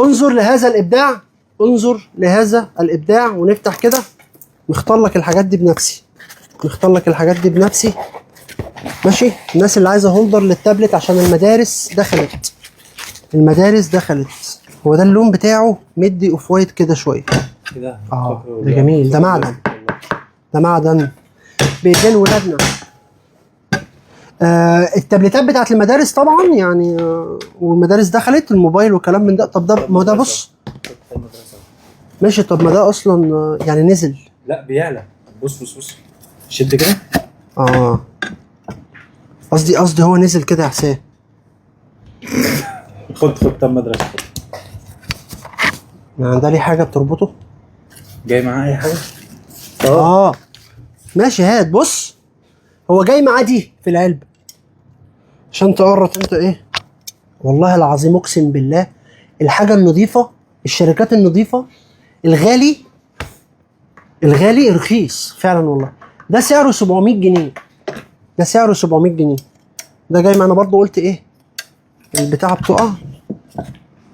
انظر لهذا الابداع، انظر لهذا الابداع. ونفتح كده نختار لك الحاجات دي بنفسي، نختار لك الحاجات دي بنفسي. ماشي. الناس اللي عايزه هولدر للتابلت عشان المدارس دخلت، المدارس دخلت. هو ده اللون بتاعه مدي اوف وايت كده شويه كده. ده جميل، ده معدن، ده معدن بايدين ولادنا. التابلتات بتاعت المدارس طبعا يعني، والمدارس دخلت الموبايل والكلام من ده. طب ده ما ده بص ماشي. طب ما ده اصلا يعني نزل. لا بيعلى. بص شد كده. قصدي هو نزل كده يا حسين. خد طب مدرسة. يعني ده ليه حاجه بتربطه؟ جاي معاه اي حاجه؟ ماشي هات. بص هو جاي معاه دي في العلبه عشان تقرط انت ايه. والله العظيم اقسم بالله الحاجه النظيفه، الشركات النظيفه، الغالي رخيص فعلا والله. ده سعره 700 جنيه، ده سعره 700 جنيه. ده جاي معانا برضه. قلت ايه البتاعه بتقع.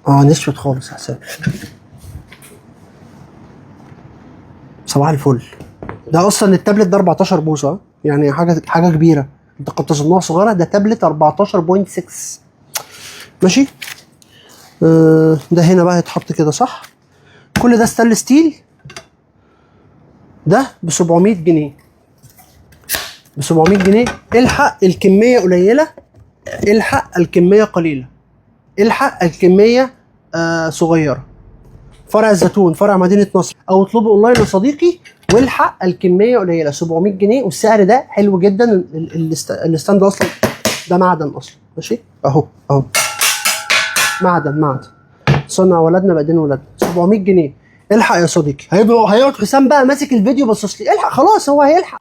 نشفت خالص يا حسين. صباح الفل. ده اصلا التابلت ده 14 بوصه، يعني حاجه كبيره. انت كنت تظنها صغيره، ده تابلت 14.6. ماشي. ده هنا بقى يتحط كده صح. كل ده ستانلس ستيل. ده ب 700 جنيه، ب 700 جنيه. الحق الكميه قليله، الحق الكميه قليله، الحق الكميه صغيره. فرع الزيتون، فرع مدينه نصر، او اطلبه اونلاين يا صديقي. والحق الكميه قليله، 700 جنيه. والسعر ده حلو جدا. الستاند اصلا ده معدن اصلا. ماشي اهو معدن صنع ولادنا بايدين ولادنا. 700 جنيه. الحق يا صديقي. هيقعد حسام بقى ماسك الفيديو باصص لي. الحق خلاص، هو هيلحق.